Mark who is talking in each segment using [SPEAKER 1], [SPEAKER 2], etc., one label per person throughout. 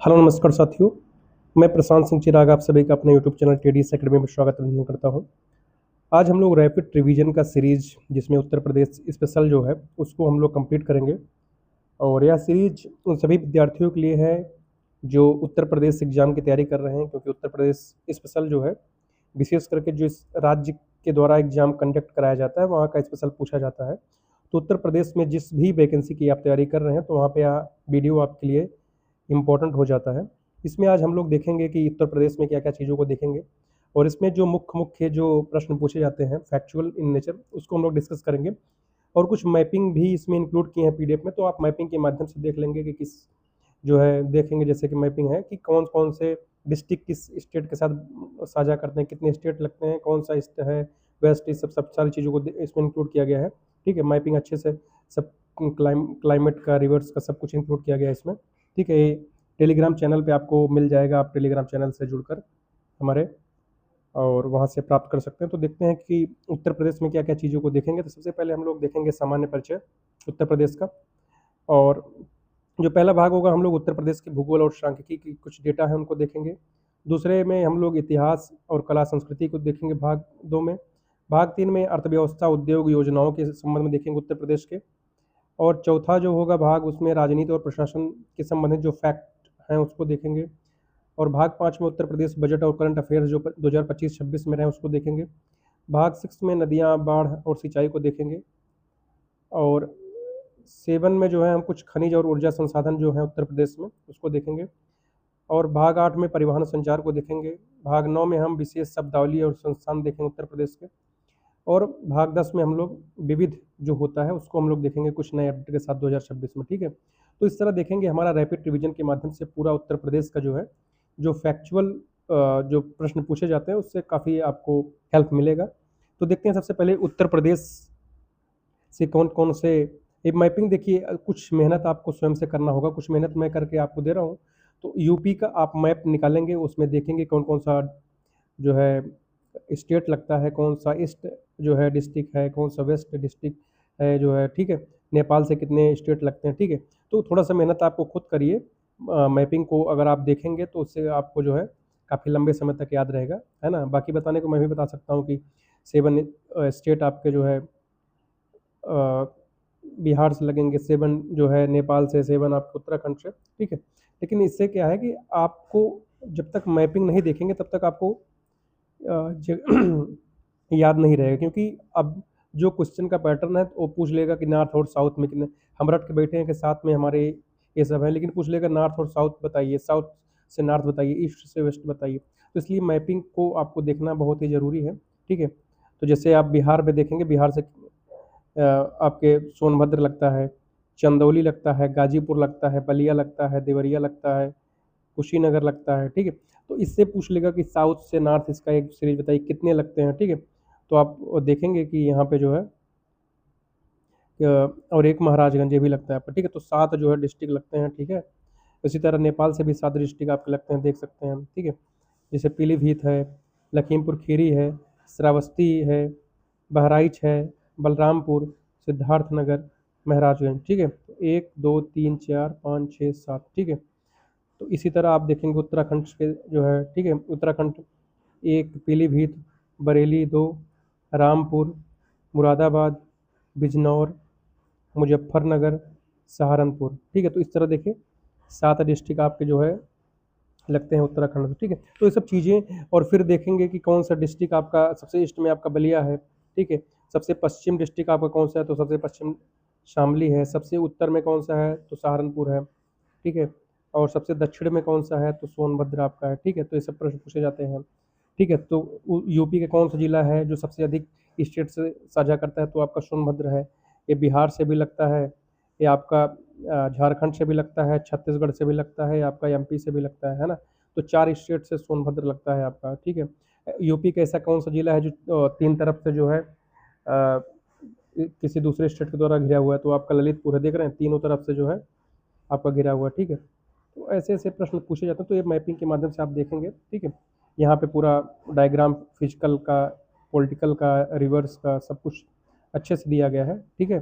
[SPEAKER 1] Hello नमस्कार साथियों। मैं प्रशांत सिंह चिराग आप सभी का अपने यूट्यूब चैनल टीडीएस एकेडमी में स्वागत करता हूं। आज हम लोग रैपिड रिवीजन का सीरीज जिसमें उत्तर प्रदेश स्पेशल जो है उसको हम लोग कंप्लीट करेंगे। और यह सीरीज उन सभी विद्यार्थियों के लिए है जो उत्तर प्रदेश एग्जाम की तैयारी कर रहे हैं, क्योंकि उत्तर प्रदेश स्पेशल जो है विशेष करके जो इस राज्य के द्वारा एग्जाम कंडक्ट कराया जाता है वहाँ का स्पेशल पूछा जाता है। तो उत्तर प्रदेश में जिस भी वैकेंसी की आप तैयारी कर रहे हैं तो वहाँ पे यह वीडियो आपके लिए इम्पोर्टेंट हो जाता है। इसमें आज हम लोग देखेंगे कि उत्तर प्रदेश में क्या-क्या चीज़ों को देखेंगे और इसमें जो मुख्य मुख्य जो प्रश्न पूछे जाते हैं फैक्चुअल इन नेचर उसको हम लोग डिस्कस करेंगे। और कुछ मैपिंग भी इसमें इंक्लूड किए हैं पीडीएफ में, तो आप मैपिंग के माध्यम से देख लेंगे कि किस जो है देखेंगे, जैसे कि मैपिंग है कि कौन-कौन से डिस्ट्रिक्ट किस स्टेट के साथ साझा करते हैं, कितने स्टेट लगते हैं, कौन सा ईस्ट है, वेस्ट, इस सब सारी चीज़ों को इसमें इंक्लूड किया गया है। ठीक है, मैपिंग अच्छे से सब क्लाइमेट का, रिवर्स का सब कुछ इंक्लूड किया गया है इसमें। ठीक है, ये टेलीग्राम चैनल पे आपको मिल जाएगा, आप टेलीग्राम चैनल से जुड़कर हमारे और वहाँ से प्राप्त कर सकते हैं। तो देखते हैं कि उत्तर प्रदेश में क्या-क्या चीज़ों को देखेंगे। तो सबसे पहले हम लोग देखेंगे सामान्य परिचय उत्तर प्रदेश का। और जो पहला भाग होगा हम लोग उत्तर प्रदेश के भूगोल और सांख्यिकी की कुछ डेटा है उनको देखेंगे। दूसरे में हम लोग इतिहास और कला संस्कृति को देखेंगे भाग 2 में। भाग 3 में अर्थव्यवस्था, उद्योग, योजनाओं के संबंध में देखेंगे उत्तर प्रदेश के। और चौथा जो होगा भाग उसमें राजनीति और प्रशासन के संबंधित जो फैक्ट हैं उसको देखेंगे। और भाग 5 में उत्तर प्रदेश बजट और करंट अफेयर्स जो 2025-26 में रहे उसको देखेंगे। भाग 6 में नदियाँ, बाढ़ और सिंचाई को देखेंगे। और 7 में जो है हम कुछ खनिज और ऊर्जा संसाधन जो है उत्तर प्रदेश में उसको देखेंगे। और भाग 8 में परिवहन संचार को देखेंगे। भाग 9 में हम विशेष शब्दावली और संस्थान देखेंगे उत्तर प्रदेश के। और भाग 10 में हम लोग विविध जो होता है उसको हम लोग देखेंगे कुछ नए अपडेट के साथ 2026 में। ठीक है, तो इस तरह देखेंगे हमारा रैपिड रिवीजन के माध्यम से पूरा उत्तर प्रदेश का जो है जो फैक्चुअल जो प्रश्न पूछे जाते हैं उससे काफ़ी आपको हेल्प मिलेगा। तो देखते हैं सबसे पहले उत्तर प्रदेश से कौन कौन से ये मैपिंग देखिए, कुछ मेहनत आपको स्वयं से करना होगा, कुछ मेहनत मैं करके आपको दे रहा हूँ। तो यूपी का आप मैप निकालेंगे, उसमें देखेंगे कौन कौन सा जो है स्टेट लगता है, कौन सा ईस्ट जो है डिस्ट्रिक्ट है, कौन सा वेस्ट डिस्ट्रिक्ट है जो है। ठीक है, नेपाल से कितने स्टेट लगते हैं। ठीक है, तो थोड़ा सा मेहनत आपको खुद करिए। मैपिंग को अगर आप देखेंगे तो उससे आपको जो है काफ़ी लंबे समय तक याद रहेगा, है ना। बाकी बताने को मैं भी बता सकता हूँ कि 7 स्टेट आपके जो है बिहार से लगेंगे, 7 जो है नेपाल से, 7 आपको उत्तराखंड से। ठीक है, लेकिन इससे क्या है कि आपको जब तक मैपिंग नहीं देखेंगे तब तक आपको याद नहीं रहेगा, क्योंकि अब जो क्वेश्चन का पैटर्न है तो वो पूछ लेगा कि नॉर्थ और साउथ में कितने, हम रट के बैठे हैं कि साथ में हमारे ये सब है, लेकिन पूछ लेगा नॉर्थ और साउथ बताइए, साउथ से नॉर्थ बताइए, ईस्ट से वेस्ट बताइए। तो इसलिए मैपिंग को आपको देखना बहुत ही ज़रूरी है। ठीक है, तो जैसे आप बिहार में देखेंगे, बिहार से आपके सोनभद्र लगता है, चंदौली लगता है, गाजीपुर लगता है, बलिया लगता है, देवरिया लगता है, कुशीनगर लगता है। ठीक है, तो इससे पूछ लेगा कि साउथ से नॉर्थ इसका एक सीरीज बताइए कितने लगते हैं। ठीक है, तो आप देखेंगे कि यहाँ पे जो है और एक महाराजगंज ये भी लगता है आपका। ठीक है, तो 7 जो है डिस्ट्रिक्ट लगते हैं। ठीक है, इसी तरह नेपाल से भी 7 डिस्ट्रिक्ट आपके लगते हैं, देख सकते हैं हम। ठीक है, जैसे पीलीभीत है, लखीमपुर खीरी है, श्रावस्ती है, बहराइच है, बलरामपुर, सिद्धार्थनगर, महाराजगंज। ठीक है, तो 1 2 3 4 5 6 7। ठीक है, तो इसी तरह आप देखेंगे उत्तराखंड के जो है। ठीक है, उत्तराखंड 1 पीलीभीत, बरेली 2, रामपुर, मुरादाबाद, बिजनौर, मुजफ्फरनगर, सहारनपुर। ठीक है, तो इस तरह देखिए 7 डिस्ट्रिक्ट आपके जो है लगते हैं उत्तराखंड से। ठीक है, तो ये सब चीज़ें, और फिर देखेंगे कि कौन सा डिस्ट्रिक्ट आपका सबसे ईस्ट में आपका बलिया है। ठीक है, सबसे पश्चिम डिस्ट्रिक्ट आपका कौन सा है, तो सबसे पश्चिम शामली है। सबसे उत्तर में कौन सा है, तो सहारनपुर है। ठीक है, और सबसे दक्षिण में कौन सा है, तो सोनभद्र आपका है। ठीक है, तो ये सब प्रश्न पूछे जाते हैं। ठीक है, तो यूपी का कौन सा जिला है जो सबसे अधिक स्टेट से साझा करता है, तो आपका सोनभद्र है। ये बिहार से भी लगता है, ये आपका झारखंड से भी लगता है, छत्तीसगढ़ से भी लगता है, आपका एमपी से भी लगता है ना। तो 4 स्टेट से सोनभद्र लगता है आपका। ठीक है, यूपी का ऐसा कौन सा जिला है जो 3 तरफ से जो है किसी दूसरे स्टेट के द्वारा घिरा हुआ है, तो आपका ललितपुर है। देख रहे हैं, तीनों तरफ से जो है आपका घिरा हुआ है। ठीक है, तो ऐसे ऐसे प्रश्न पूछे जाते हैं, तो ये मैपिंग के माध्यम से आप देखेंगे। ठीक है, यहाँ पे पूरा डायग्राम फिजिकल का, पॉलिटिकल का, रिवर्स का सब कुछ अच्छे से दिया गया है। ठीक है,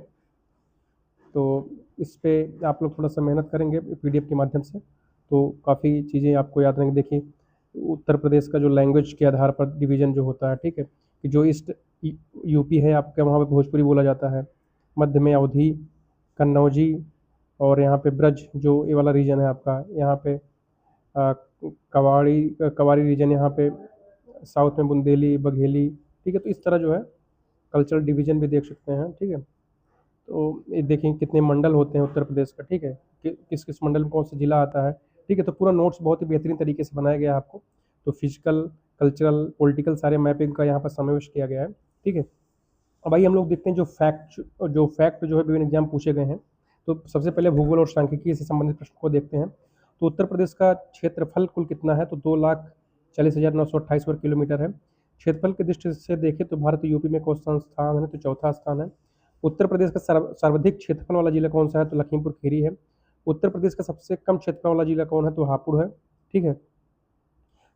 [SPEAKER 1] तो इस पे आप लोग थोड़ा सा मेहनत करेंगे पीडीएफ के माध्यम से तो काफ़ी चीज़ें आपको याद रहेंगी। देखिए, उत्तर प्रदेश का जो लैंग्वेज के आधार पर डिवीज़न जो होता है, ठीक है, कि जो ईस्ट यूपी है आपका, वहाँ पे भोजपुरी बोला जाता है, मध्य में अवधी, कन्नौजी, और यहाँ पे ब्रज जो ये वाला रीजन है आपका, यहाँ पे कवाड़ी रीजन, यहाँ पे साउथ में बुंदेली, बघेली, ठीक है। तो इस तरह जो है कल्चरल डिवीजन भी देख सकते हैं, ठीक है। तो ये देखें कितने मंडल होते हैं उत्तर प्रदेश का, ठीक है, कि किस किस मंडल में कौन सा जिला आता है, ठीक है। तो पूरा नोट्स बहुत ही बेहतरीन तरीके से बनाया गया है आपको। तो फिजिकल, कल्चरल, पॉलिटिकल सारे मैपिंग का यहाँ पर समावेश किया गया है, ठीक है। अब आइए हम लोग देखते हैं जो फैक्ट जो है विभिन्न एग्जाम पूछे गए हैं। तो सबसे पहले भूगोल और सांख्यिकी से संबंधित प्रश्न को देखते हैं। तो उत्तर प्रदेश का क्षेत्रफल कुल कितना है, तो 2,40,928 वर्ग किलोमीटर है। क्षेत्रफल की दृष्टि से देखें तो भारत यूपी में कौन सा स्थान है, तो चौथा स्थान है। उत्तर प्रदेश का सर्वाधिक क्षेत्रफल वाला जिला कौन सा है, तो लखीमपुर खीरी है। उत्तर प्रदेश का सबसे कम क्षेत्रफल वाला जिला कौन है, तो हापुड़ है, ठीक है।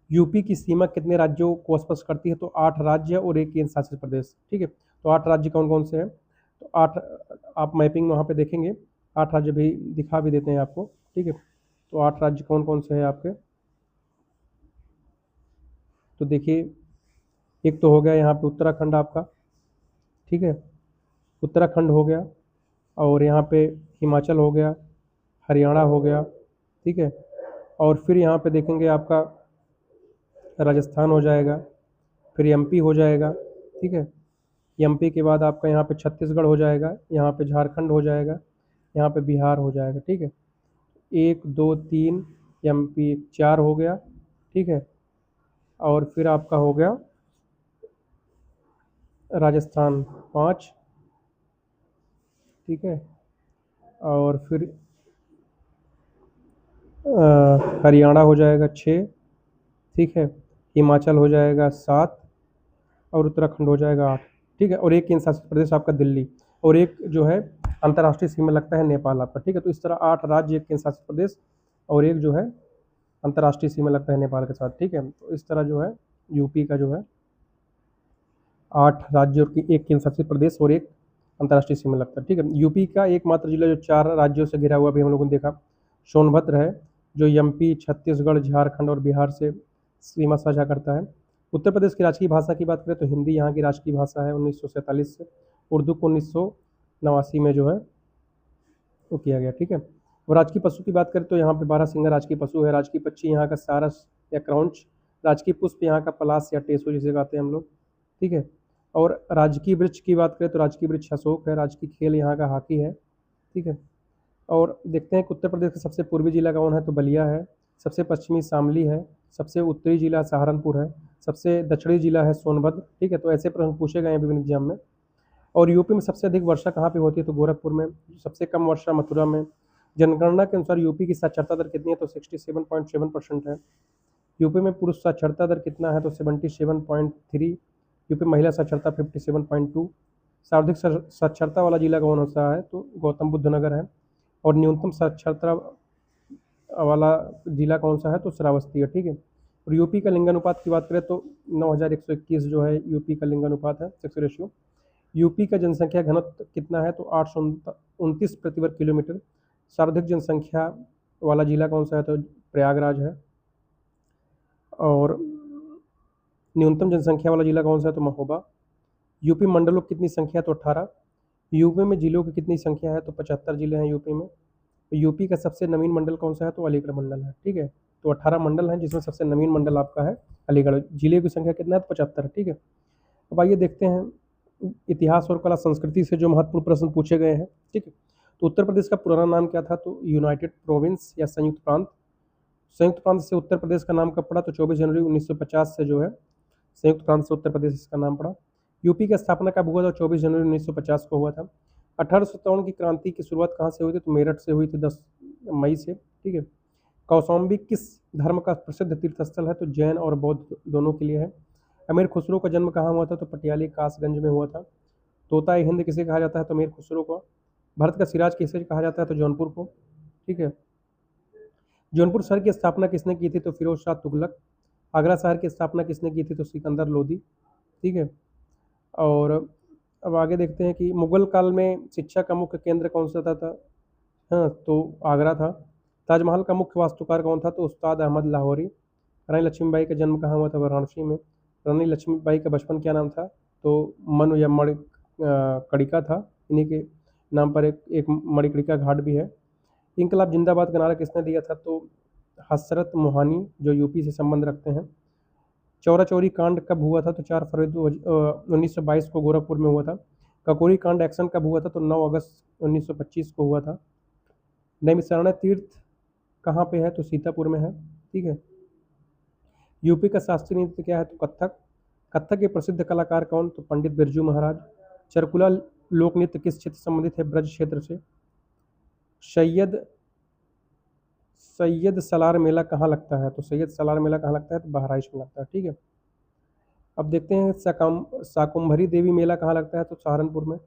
[SPEAKER 1] यूपी की सीमा कितने राज्यों को स्पर्श करती है, तो 8 राज्य और एक केंद्र शासित प्रदेश, ठीक है। तो 8 राज्य कौन कौन से हैं, तो 8 आप मैपिंग वहाँ पे देखेंगे, 8 राज्य भी दिखा भी देते हैं आपको, ठीक है। तो 8 राज्य कौन कौन से हैं आपके, तो देखिए, एक तो हो गया यहाँ पे उत्तराखंड आपका, ठीक है, उत्तराखंड हो गया, और यहाँ पे हिमाचल हो गया, हरियाणा हो गया, ठीक है। और फिर यहाँ पे देखेंगे आपका राजस्थान हो जाएगा, फिर एमपी हो जाएगा, ठीक है। एमपी के बाद आपका यहाँ पे छत्तीसगढ़ हो जाएगा, यहाँ पे झारखंड हो जाएगा, यहाँ पे बिहार हो जाएगा, ठीक है। 1 2 3 एमपी 4 हो गया, ठीक है। और फिर आपका हो गया राजस्थान 5, ठीक है। और फिर हरियाणा हो जाएगा 6, ठीक है। हिमाचल हो जाएगा 7, और उत्तराखंड हो जाएगा 8, ठीक है। और एक केंद्र शासित प्रदेश आपका दिल्ली, और एक जो है अंतर्राष्ट्रीय सीमा लगता है नेपाल आपका, ठीक है। तो इस तरह 8 राज्य, एक केंद्र शासित प्रदेश, और एक जो है अंतर्राष्ट्रीय सीमा लगता है नेपाल के साथ, ठीक है। तो इस तरह जो है यूपी का जो है 8 राज्य और एक केंद्र शासित प्रदेश और एक अंतर्राष्ट्रीय सीमा लगता है, ठीक है। यूपी का एकमात्र जिला जो 4 राज्यों से घिरा हुआ भी हम लोगों ने देखा, सोनभद्र है, जो एमपी, छत्तीसगढ़, झारखंड और बिहार से सीमा साझा करता है। उत्तर प्रदेश की राजकीय भाषा की बात करें तो हिंदी यहाँ की राजकीय भाषा है 1947 से। उर्दू को 1989 में जो है वो किया गया, ठीक है। और राजकीय पशु की बात करें तो यहाँ पे 12 सिंगा राजकीय पशु है। राजकीय पक्षी यहाँ का सारस या क्रौंच। राजकीय पुष्प यहाँ का पलाश या टेसु जिसे कहते हैं हम लोग, ठीक है। और राजकीय वृक्ष की बात करें तो राजकीय वृक्ष अशोक है। राजकीय खेल यहाँ का हॉकी है, ठीक है। और देखते हैं कि उत्तर प्रदेश का सबसे पूर्वी जिला कौन है, तो बलिया है। सबसे पश्चिमी शामली है। सबसे उत्तरी जिला सहारनपुर है। सबसे दक्षिणी जिला है सोनभद्र, ठीक है। तो ऐसे प्रश्न पूछे गए हैं विभिन्न एग्जाम में। और यूपी में सबसे अधिक वर्षा कहाँ पे होती है, तो गोरखपुर में। सबसे कम वर्षा मथुरा में। जनगणना के अनुसार यूपी की साक्षरता दर कितनी है, तो 67.7% है। यूपी में पुरुष साक्षरता दर कितना है, तो 77.3। यूपी महिला साक्षरता 57.2। सर्वाधिक साक्षरता वाला जिला कौन सा है, तो गौतम बुद्ध नगर है। और न्यूनतम साक्षरता वाला जिला कौन सा है, तो श्रावस्ती है, ठीक है। और यूपी का लिंगानुपात की बात करें तो 9121 जो है यूपी का लिंगानुपात है, सेक्स रेशियो। यूपी का जनसंख्या घनत्व कितना है, तो 829 प्रति वर्ग किलोमीटर। सर्वाधिक जनसंख्या वाला जिला कौन सा है, तो प्रयागराज है। और न्यूनतम जनसंख्या वाला जिला कौन सा है, तो महोबा। यूपी मंडलों की कितनी संख्या है, तो 18। यूपी में जिलों की कितनी संख्या है, तो 75 जिले हैं यूपी में। यूपी का सबसे नवीन मंडल कौन सा है, तो अलीगढ़ मंडल है, ठीक है। तो 18 मंडल हैं जिसमें सबसे नवीन मंडल आपका है अलीगढ़। जिले की संख्या कितना है, तो 75, ठीक है। अब आइए देखते हैं इतिहास और कला संस्कृति से जो महत्वपूर्ण प्रश्न पूछे गए हैं, ठीक है। तो उत्तर प्रदेश का पुराना नाम क्या था, तो यूनाइटेड प्रोविंस या संयुक्त प्रांत। संयुक्त प्रांत से उत्तर प्रदेश का नाम कब पड़ा, तो 24 जनवरी 1950 से जो है संयुक्त प्रांत से उत्तर प्रदेश इसका नाम पड़ा। यूपी की स्थापना कब हुआ था, 24 जनवरी 1950 को हुआ था। 1857 की क्रांति की शुरुआत कहाँ से हुई थी, तो मेरठ से हुई थी 10 मई से, ठीक है। कौशाम्बी किस धर्म का प्रसिद्ध तीर्थ स्थल है, तो जैन और बौद्ध दोनों के लिए है। अमीर खुसरो का जन्म कहाँ हुआ था, तो पटियाली कासगंज में हुआ था। तोता हिंद किसे कहा जाता है, तो अमीर खुसरो को। भारत का सिराज किसे कहा जाता है, तो जौनपुर को, ठीक है। जौनपुर शहर की स्थापना किसने की थी, तो फिरोज शाह तुगलक। आगरा शहर की स्थापना किसने की थी, तो सिकंदर लोदी, ठीक है। और अब आगे देखते हैं कि मुगल काल में शिक्षा का मुख्य केंद्र कौन सा था। हाँ, तो आगरा था। ताजमहल का मुख्य वास्तुकार कौन था? तो उस्ताद अहमद लाहौरी। रानी लक्ष्मीबाई का जन्म कहाँ हुआ था? वाराणसी में। रानी लक्ष्मीबाई का बचपन क्या नाम था? तो मनु या मणिकर्णिका था। इन्हीं के नाम पर एक मणिकर्णिका घाट भी है। इनकलाब जिंदाबाद का नारा किसने दिया था? तो हसरत मोहानी, जो यूपी से संबंध रखते हैं। चौरा चौरी कांड कब हुआ था? तो 4 फरवरी 1922 को गोरखपुर में हुआ था। ककोरी कांड एक्शन कब हुआ था? तो 9 अगस्त 1925 को हुआ था। नैमिषारण्य तीर्थ कहाँ पे है? तो सीतापुर में है। ठीक है। यूपी का शास्त्रीय नृत्य क्या है? तो कथक। कथक के प्रसिद्ध कलाकार कौन? तो पंडित बिरजू महाराज। चरकुला लोक नृत्य किस क्षेत्र से संबंधित है? ब्रज क्षेत्र से। सैयद सैयद सलार मेला कहाँ लगता है? तो सैयद सलार मेला कहाँ लगता है? तो बहराइच में लगता है। ठीक है। अब देखते हैं शाकुंभरी देवी मेला कहाँ लगता है? तो सहारनपुर में।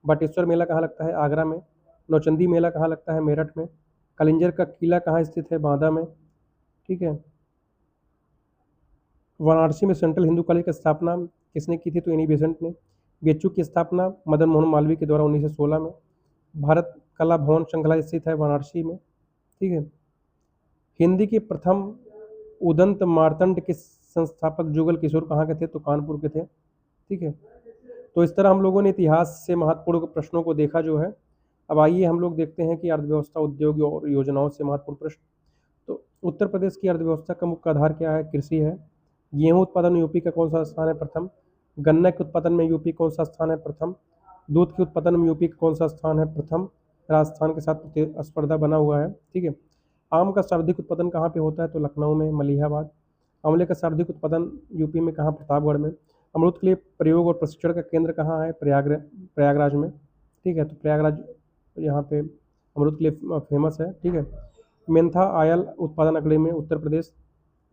[SPEAKER 1] बाटेश्वर मेला कहाँ लगता है? आगरा में। नौचंदी मेला कहाँ लगता है? मेरठ में। कलिंजर का किला कहाँ स्थित है? बांदा में। ठीक है। वाराणसी में सेंट्रल हिंदू कॉलेज की स्थापना किसने की थी? तो एनी बेसेंट ने। बीएचयू की स्थापना मदन मोहन मालवीय के द्वारा 1916 में। भारत कला भवन श्रृंखला स्थित है वाराणसी में। ठीक है। हिंदी के प्रथम उदंत मार्तंड के संस्थापक जुगल किशोर कहाँ के थे? तो कानपुर के थे। ठीक है। तो इस तरह हम लोगों ने इतिहास से महत्वपूर्ण प्रश्नों को देखा जो है। अब आइए हम लोग देखते हैं कि अर्थव्यवस्था, उद्योग और योजनाओं से महत्वपूर्ण प्रश्न। तो उत्तर प्रदेश की अर्थव्यवस्था का मुख्य आधार क्या है? कृषि है। गेहूं उत्पादन में यूपी का कौन सा स्थान है? प्रथम। गन्ना के उत्पादन में यूपी कौन सा स्थान है? प्रथम। दूध के उत्पादन में यूपी का कौन सा स्थान है? प्रथम। राजस्थान के साथ प्रतिस्पर्धा बना हुआ है। ठीक है। आम का सर्वाधिक उत्पादन कहाँ पे होता है? तो लखनऊ में, मलिहाबाद। आंवले का सर्वाधिक उत्पादन यूपी में कहाँ? प्रतापगढ़ में। अमरूद के लिए प्रयोग और प्रशिक्षण का केंद्र कहाँ है? प्रयागराज में। ठीक है। तो प्रयागराज यहाँ पे अमरूद के लिए फेमस है। ठीक है। मेंथा आयल उत्पादन अगले में उत्तर प्रदेश।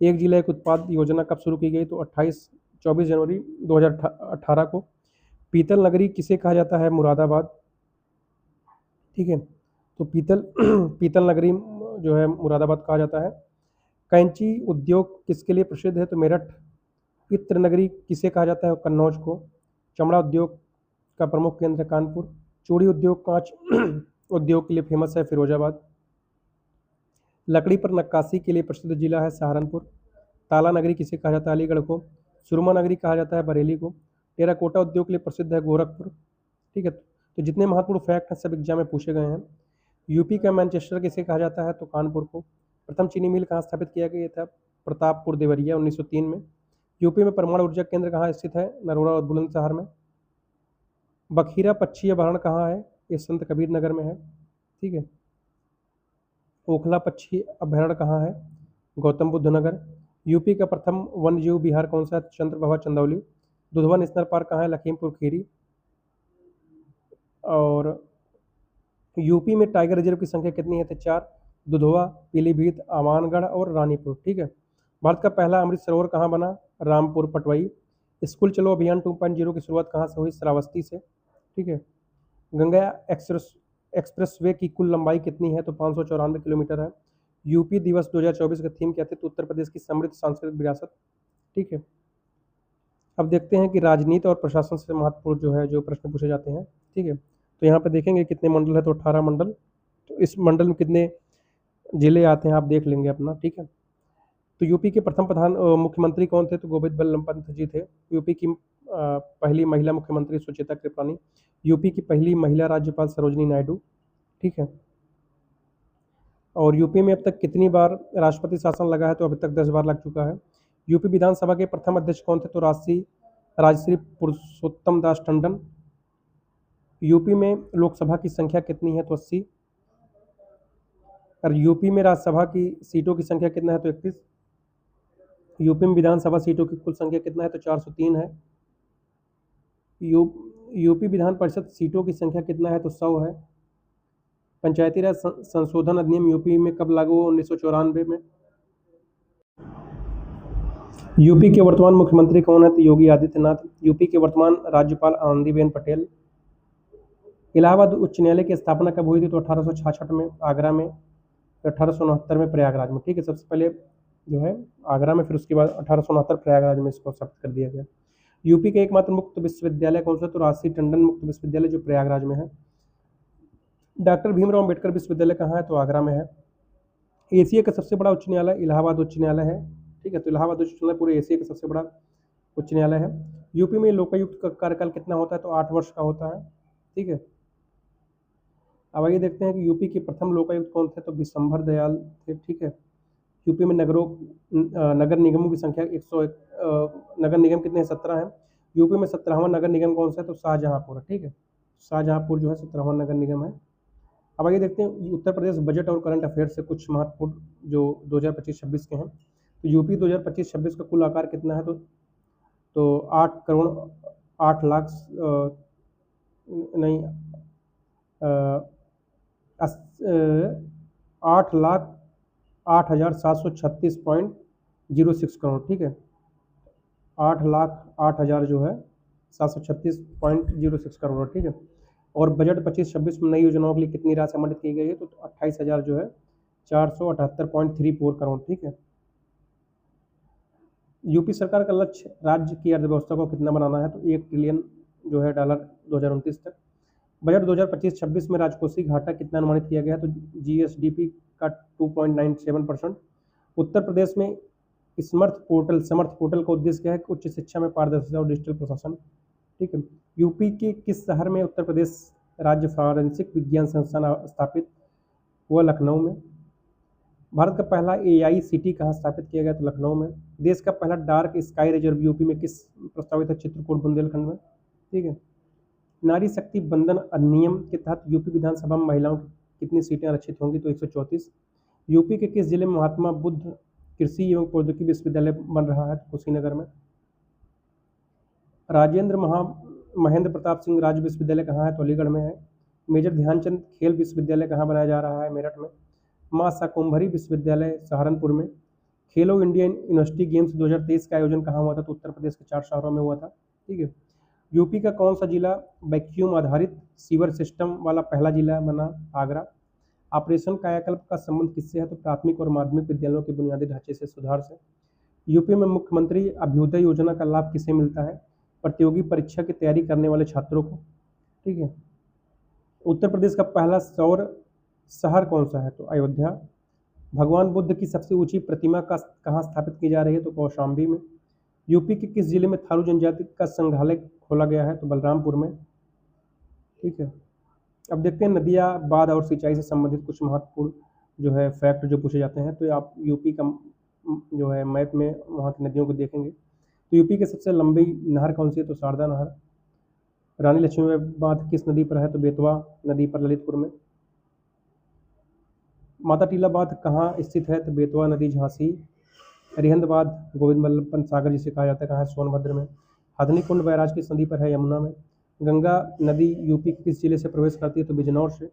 [SPEAKER 1] एक जिला एक उत्पाद योजना कब शुरू की गई? तो 24 जनवरी 2018 को। पीतल नगरी किसे कहा जाता है? मुरादाबाद। ठीक है। तो पीतल नगरी जो है मुरादाबाद कहा जाता है। कैंची उद्योग किसके लिए प्रसिद्ध है? तो मेरठ। इत्र नगरी किसे कहा जाता है? कन्नौज को। चमड़ा उद्योग का प्रमुख केंद्र है कानपुर। चूड़ी उद्योग, कांच उद्योग के लिए फेमस है फिरोजाबाद। लकड़ी पर नक्काशी के लिए प्रसिद्ध जिला है सहारनपुर। ताला नगरी किसे कहा जाता है? अलीगढ़ को। सुरमा नगरी कहा जाता है बरेली को। टेराकोटा उद्योग के लिए प्रसिद्ध है गोरखपुर। ठीक है। तो जितने महत्वपूर्ण फैक्ट हैं सब एग्जाम में पूछे गए हैं। यूपी का मैनचेस्टर किसे कहा जाता है? तो कानपुर को। प्रथम चीनी मिल कहाँ स्थापित किया गया था? प्रतापपुर देवरिया 1903 में। यूपी में परमाणु ऊर्जा केंद्र कहाँ स्थित है? नरोड़ा और बुलंदशहर में। बखीरा पक्षी अभयारण्य कहाँ है? ये संत कबीर नगर में है। ठीक है। ओखला पक्षी अभयारण्य कहाँ है? गौतम बुद्ध नगर। यूपी का प्रथम वन्य जीव विहार कौन सा है? चंद्रप्रभा चंदौली। दुधवा नेशनल पार्क कहाँ है? लखीमपुर खीरी। और यूपी में टाइगर रिजर्व की संख्या कितनी है? तो 4। दुधवा, पीलीभीत, आमानगढ़ और रानीपुर। ठीक है। भारत का पहला अमृत सरोवर कहाँ बना? रामपुर पटवाई। स्कूल चलो अभियान 2.0 की शुरुआत कहाँ से हुई? श्रावस्ती से। ठीक है। गंगा एक्सप्रेसवे की कुल लंबाई कितनी है? तो 594 किलोमीटर है। यूपी दिवस 2024 का थीम क्या था? तो उत्तर प्रदेश की समृद्ध सांस्कृतिक विरासत। ठीक है। अब देखते हैं कि राजनीति और प्रशासन से महत्वपूर्ण जो है जो प्रश्न पूछे जाते हैं। ठीक है। तो यहाँ पे देखेंगे कितने मंडल है? तो 18 मंडल। तो इस मंडल में कितने जिले आते हैं आप देख लेंगे अपना। ठीक है। तो यूपी के प्रथम मुख्यमंत्री कौन थे? तो गोविंद बल्लभ पंत जी थे। यूपी की पहली महिला मुख्यमंत्री सुचेता कृपलानी। यूपी की पहली महिला राज्यपाल सरोजिनी नायडू। ठीक है। और यूपी में अब तक कितनी बार राष्ट्रपति शासन लगा है? तो अभी तक 10 बार लग चुका है। यूपी विधानसभा के प्रथम अध्यक्ष कौन थे? तो राजश्री पुरुषोत्तम दास टंडन। यूपी में लोकसभा की संख्या कितनी है? तो 80। और यूपी में राज्यसभा की सीटों की संख्या कितना है? तो 31। यूपी में विधानसभा सीटों की कुल संख्या कितना है? तो 403 है। यूपी विधान परिषद सीटों की संख्या कितना है? तो 100 है। पंचायती राज संशोधन अधिनियम यूपी में कब लागू हुआ? 1994 में। यूपी के वर्तमान मुख्यमंत्री कौन है? तो योगी आदित्यनाथ। यूपी के वर्तमान राज्यपाल आनंदीबेन पटेल। इलाहाबाद उच्च न्यायालय की स्थापना कब हुई थी? तो 1866 में आगरा में। 1869 में प्रयागराज में। ठीक है। सबसे पहले जो है आगरा में, फिर उसके बाद 1869 प्रयागराज में इसको स्थापित कर दिया गया। यूपी का एकमात्र मुक्त विश्वविद्यालय कौन सा? तो राजश्री टंडन मुक्त विश्वविद्यालय जो प्रयागराज में है। डॉक्टर भीमराव अम्बेडकर विश्वविद्यालय कहाँ है? तो आगरा में है। एशिया का सबसे बड़ा उच्च न्यायालय इलाहाबाद उच्च न्यायालय है। ठीक है, तो इलाहाबाद उच्च न्यायालय पूरे एशिया का सबसे बड़ा उच्च न्यायालय है। यूपी में लोकायुक्त का कार्यकाल कितना होता है? तो 8 वर्ष का होता है। ठीक है, अब आइए देखते हैं कि यूपी के प्रथम लोकायुक्त कौन थे? तो विशंभर दयाल थे। ठीक है, यूपी में नगर निगमों की संख्या 101, नगर निगम कितने हैं? 17 हैं। यूपी में 17वां नगर निगम कौन सा है? तो शाहजहांपुर। ठीक है, शाहजहांपुर जो है 17वां नगर निगम है। अब आइए देखते हैं उत्तर प्रदेश बजट और करंट अफेयर्स से कुछ महत्वपूर्ण जो 2025-26 के हैं। तो यूपी 2025-26 का कुल आकार कितना है? तो 8 करोड़ 8 लाख नहीं 8,08,736.06 करोड़। ठीक है, 8,08,000 जो है 736.06 करोड़। ठीक है, और बजट 25-26 में नई योजनाओं के लिए कितनी राशि आवंटित की गई है? तो 28,000 जो है 478.34 करोड़। ठीक है, यूपी सरकार का लक्ष्य राज्य की अर्थव्यवस्था को कितना बनाना है? तो 1 ट्रिलियन जो है डॉलर 2029 तक। बजट 2025-26 में राजकोषीय घाटा कितना अनुमानित किया गया है? तो जीएसडीपी का 2.97%। उत्तर प्रदेश में समर्थ पोर्टल का उद्देश्य क्या है? उच्च शिक्षा में पारदर्शिता और डिजिटल प्रशासन। ठीक है, यूपी के किस शहर में उत्तर प्रदेश राज्य फॉरेंसिक विज्ञान संस्थान स्थापित हुआ? लखनऊ में। भारत का पहला एआईसीटी कहाँ स्थापित किया गया? तो लखनऊ में। देश का पहला डार्क स्काई रिजर्व यूपी में किस प्रस्तावित है? चित्रकूट बुंदेलखंड में। ठीक है, नारी शक्ति बंधन अधिनियम के तहत यूपी विधानसभा में महिलाओं की कितनी सीटें आरक्षित होंगी? तो 134। यूपी के किस जिले में महात्मा बुद्ध कृषि एवं प्रौद्योगिकी विश्वविद्यालय बन रहा है? कुशीनगर में। महेंद्र प्रताप सिंह राज्य विश्वविद्यालय कहाँ है? तो अलीगढ़ में है। मेजर ध्यानचंद खेल विश्वविद्यालय कहाँ बनाया जा रहा है? मेरठ में। मां शाकुंभरी विश्वविद्यालय सहारनपुर में। खेलो इंडिया यूनिवर्सिटी गेम्स 2023 का आयोजन कहाँ हुआ था? तो उत्तर प्रदेश के 4 शहरों में हुआ था। ठीक है, यूपी का कौन सा जिला वैक्यूम आधारित सीवर सिस्टम वाला पहला जिला बना? आगरा। ऑपरेशन कायाकल्प का संबंध किससे है? तो प्राथमिक और माध्यमिक विद्यालयों के बुनियादी ढांचे से सुधार से। यूपी में मुख्यमंत्री अभ्युदय योजना का लाभ किसे मिलता है? प्रतियोगी परीक्षा की तैयारी करने वाले छात्रों को। ठीक है, उत्तर प्रदेश का पहला सौर शहर कौन सा है? तो अयोध्या। भगवान बुद्ध की सबसे ऊंची प्रतिमा का कहाँ स्थापित की जा रही है? तो कौशाम्बी में। यूपी के किस जिले में थारू जनजाति का संग्रहालय खोला गया है? तो बलरामपुर में। ठीक है, अब देखते हैं नदियाँ, बाढ़ और सिंचाई से संबंधित कुछ महत्वपूर्ण जो है फैक्ट जो पूछे जाते हैं। तो आप यूपी का जो है मैप में वहाँ की नदियों को देखेंगे। तो यूपी की सबसे लंबी नहर कौन सी है? तो शारदा नहर। रानी लक्ष्मीबाई बांध किस नदी पर है? तो बेतवा नदी पर, ललितपुर में। माता टीला बांध कहाँ स्थित है? तो बेतवा नदी, झांसी। अरिहंत बांध गोविंद बल्लभ पंत सागर जिसे कहा जाता है, कहाँ है? सोनभद्र में। हथनी कुंड बैराज किस नदी पर है? यमुना में। गंगा नदी यूपी के किस जिले से प्रवेश करती है? तो बिजनौर से।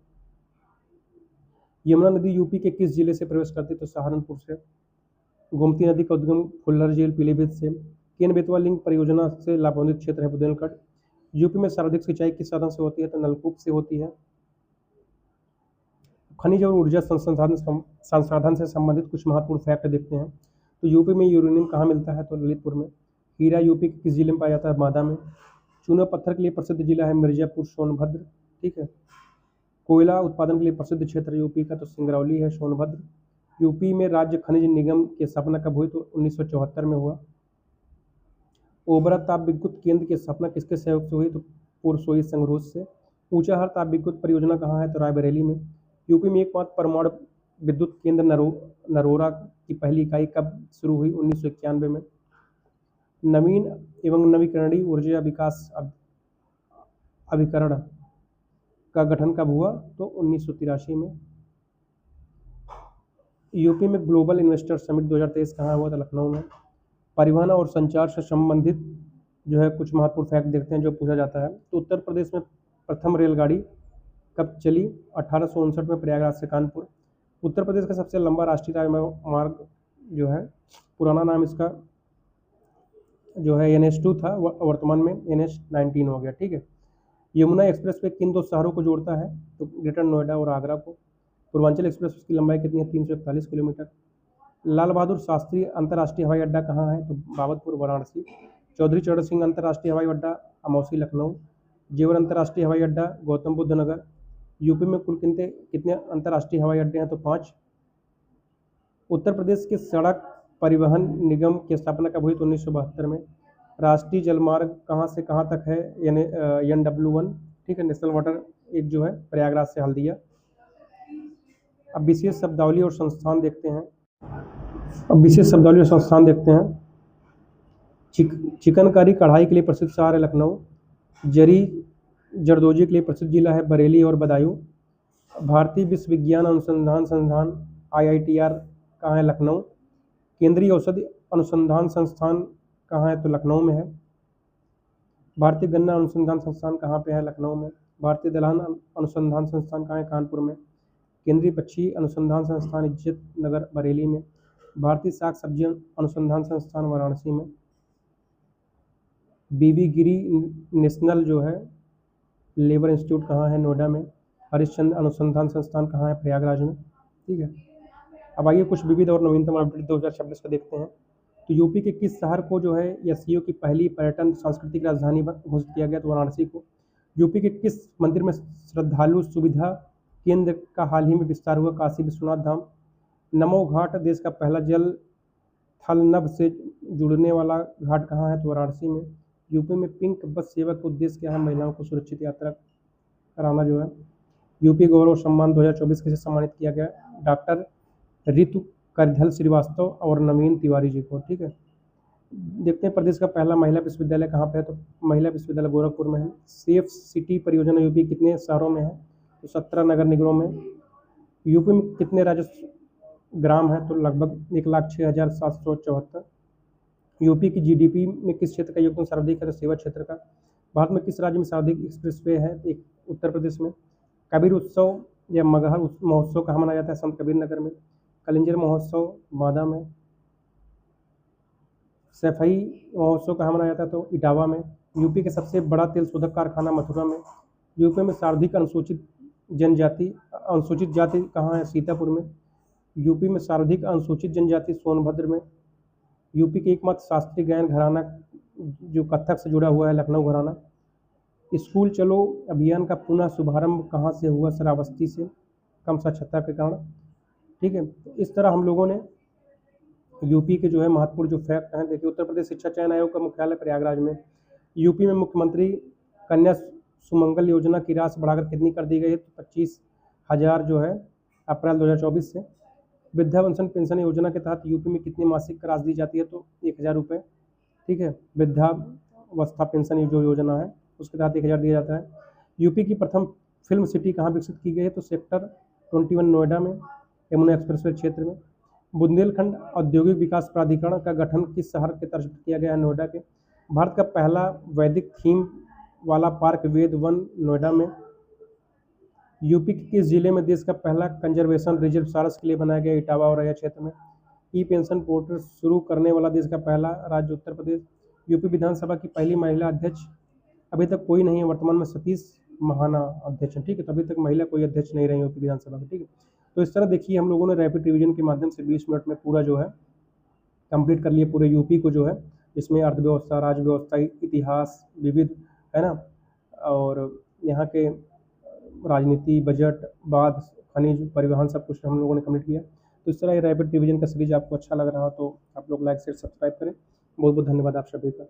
[SPEAKER 1] यमुना नदी यूपी के किस जिले से प्रवेश करती है? तो सहारनपुर से। गोमती नदी का उद्गम फुल्लर झील, पीलीभीत से। केन बेतवा लिंक परियोजना से लाभान्वित क्षेत्र है बुंदेलखंड। यूपी में सर्वाधिक सिंचाई किस साधन से होती है? तो नलकूप से होती है। खनिज और ऊर्जा संसाधन से संबंधित कुछ महत्वपूर्ण फैक्ट देखते हैं। तो यूपी में यूरेनियम कहाँ मिलता है? तो ललितपुर में। हीरा यूपी के किस जिले में पाया जाता है? बांदा में। चूना पत्थर के लिए प्रसिद्ध जिला है मिर्जापुर, सोनभद्र। ठीक है, कोयला उत्पादन के लिए प्रसिद्ध क्षेत्र यूपी का तो सिंगरौली है, सोनभद्र। यूपी में राज्य खनिज निगम की स्थापना कब हुई? तो 1974 में हुआ। ओबरा ताप विद्युत केंद्र की स्थापना किसके सहयोग से हुई? तो पुरसोई संगरोध से। ऊंचाहार ताप विद्युत परियोजना कहाँ है? तो रायबरेली में। यूपी में एकमात्र परमाणु विद्युत केंद्र नरोरा की पहली इकाई कब शुरू हुई? 1991 में। नवीन एवं नवीकरणीय ऊर्जा विकास अभिकरण का गठन कब हुआ? तो 1983 में। यूपी में ग्लोबल इन्वेस्टर समिट 2023 कहाँ हुआ था? लखनऊ में। परिवहन और संचार से संबंधित जो है कुछ महत्वपूर्ण फैक्ट देखते हैं जो पूछा जाता है। तो उत्तर प्रदेश में प्रथम रेलगाड़ी कब चली? 1859 में, प्रयागराज से कानपुर। उत्तर प्रदेश का सबसे लंबा राष्ट्रीय राजमार्ग जो है, पुराना नाम इसका जो है NH2 था, वर्तमान में NH19 हो गया। ठीक है, यमुना एक्सप्रेस वे किन 2 शहरों को जोड़ता है? तो ग्रेटर नोएडा और आगरा को। पूर्वांचल एक्सप्रेस की लंबाई कितनी है? 341 किलोमीटर। लाल बहादुर शास्त्री अंतर्राष्ट्रीय हवाई अड्डा कहाँ है? तो बाबतपुर, वाराणसी। चौधरी चरण सिंह अंतर्राष्ट्रीय हवाई अड्डा अमौसी, लखनऊ। जेवर अंतर्राष्ट्रीय हवाई अड्डा गौतम बुद्ध नगर। यूपी में कुल कितने अंतर्राष्ट्रीय हवाई अड्डे हैं? तो 5। उत्तर प्रदेश के सड़क परिवहन निगम की स्थापना कब हुई? तो 1972 में। राष्ट्रीय जलमार्ग कहाँ से कहाँ तक है? यानी NW1, ठीक है, नेशनल वाटर, एक जो है प्रयागराज से हल्दिया। अब विशेष शब्दावली और संस्थान देखते हैं। चिकनकारी कढ़ाई के लिए प्रसिद्ध शहर है लखनऊ। जरी जरदोजी के लिए प्रसिद्ध जिला है बरेली और बदायूं। भारतीय विश्वविज्ञान अनुसंधान संस्थान IITR कहाँ है? लखनऊ। केंद्रीय औषधि अनुसंधान संस्थान कहाँ है? तो लखनऊ में है। भारतीय गन्ना अनुसंधान संस्थान कहाँ पे है? लखनऊ में। भारतीय दलहन अनुसंधान संस्थान कहाँ है? कानपुर में। केंद्रीय पक्षी अनुसंधान संस्थान इज्जत नगर बरेली में। भारतीय शाक सब्जी अनुसंधान संस्थान वाराणसी में। बीबी गिरी नेशनल जो है लेबर इंस्टीट्यूट कहाँ है? नोएडा में। हरिश्चंद्र अनुसंधान संस्थान कहाँ है? प्रयागराज में, ठीक है। अब आइए कुछ विविध और नवीनतम अपडेट 2026 का देखते हैं। तो यूपी के किस शहर को जो है SCO की पहली पर्यटन सांस्कृतिक राजधानी घोषित किया गया? तो वाराणसी को। यूपी के किस मंदिर में श्रद्धालु सुविधा केंद्र का हाल ही में विस्तार हुआ? काशी विश्वनाथ धाम। नमो घाट देश का पहला जल थल नभ से जुड़ने वाला घाट कहाँ है? तो वाराणसी में। यूपी में पिंक बस सेवा का उद्देश्य क्या है? महिलाओं को सुरक्षित यात्रा कराना जो है। यूपी गौरव सम्मान 2024 किसे सम्मानित किया गया? डॉक्टर ऋतु करधल श्रीवास्तव और नवीन तिवारी जी को, ठीक है। देखते हैं प्रदेश का पहला महिला विश्वविद्यालय कहाँ पे है? तो महिला विश्वविद्यालय गोरखपुर में है। सेफ सिटी परियोजना यूपी कितने शहरों में है? तो 17 नगर निगमों में। यूपी में कितने राजस्व ग्राम है? तो लगभग 1,06,774। यूपी की GDP में किस क्षेत्र का योगदान सर्वाधिक है? तो सेवा क्षेत्र का। भारत में किस राज्य में सर्वाधिक एक्सप्रेसवे है? एक उत्तर प्रदेश में। कबीर उत्सव या मगहर महोत्सव कहाँ मनाया जाता है? संत कबीर नगर में। कलिंजर महोत्सव बांदा में। सैफई महोत्सव कहाँ मनाया जाता है? तो इटावा में। यूपी के सबसे बड़ा तेल शोधक कारखाना मथुरा में। यूपी में सर्वाधिक अनुसूचित जाति कहाँ है? सीतापुर में। यूपी में सर्वाधिक अनुसूचित जनजाति सोनभद्र में। यूपी के एकमात्र शास्त्रीय गायन घराना जो कथक से जुड़ा हुआ है लखनऊ घराना। स्कूल चलो अभियान का पुनः शुभारंभ कहाँ से हुआ? श्रावस्ती से, कम साक्षरता के कारण, ठीक है। तो इस तरह हम लोगों ने यूपी के जो है महत्वपूर्ण जो फैक्ट हैं देखिए। उत्तर प्रदेश शिक्षा चयन आयोग का मुख्यालय प्रयागराज में। यूपी में मुख्यमंत्री कन्या सुमंगल योजना की राशि बढ़ाकर कितनी कर दी गई है? तो 25,000 जो है अप्रैल 2024 से। वृद्धावस्था पेंशन योजना के तहत यूपी में कितनी मासिक राशि दी जाती है? तो 1,000 रुपये, ठीक है। वृद्धावस्था पेंशन जो योजना है उसके तहत 1,000 दिया जाता है। यूपी की प्रथम फिल्म सिटी कहाँ विकसित की गई है? तो सेक्टर 21 नोएडा में, यमुना एक्सप्रेसवे क्षेत्र में। बुंदेलखंड औद्योगिक विकास प्राधिकरण का गठन किस शहर के तर्ज पर किया गया है? नोएडा के। भारत का पहला वैदिक थीम वाला पार्क वेद वन नोएडा में। यूपी के किस जिले में देश का पहला कंजर्वेशन रिजर्व सारस के लिए बनाया गया? इटावा और रैया क्षेत्र में। ई पेंशन पोर्टल शुरू करने वाला देश का पहला राज्य उत्तर प्रदेश। यूपी विधानसभा की पहली महिला अध्यक्ष अभी तक कोई नहीं है, वर्तमान में सतीश महाना अध्यक्ष है, ठीक है। तो अभी तक महिला कोई अध्यक्ष नहीं रही यूपी विधानसभा की, ठीक है। तो इस तरह देखिए हम लोगों ने रैपिड रिवीजन के माध्यम से 20 मिनट में पूरा जो है कंप्लीट कर लिए पूरे यूपी को जो है, इसमें अर्थव्यवस्था, राज्य व्यवस्था, इतिहास, विविध, है ना, और यहाँ के राजनीति, बजट, बाढ़, खनिज, परिवहन, सब कुछ हम लोगों ने कंप्लीट किया। तो इस तरह ये रैपिड रिवीजन का सीरीज आपको अच्छा लग रहा हो तो आप लोग लाइक शेयर सब्सक्राइब करें। बहुत बहुत धन्यवाद आप सभी का।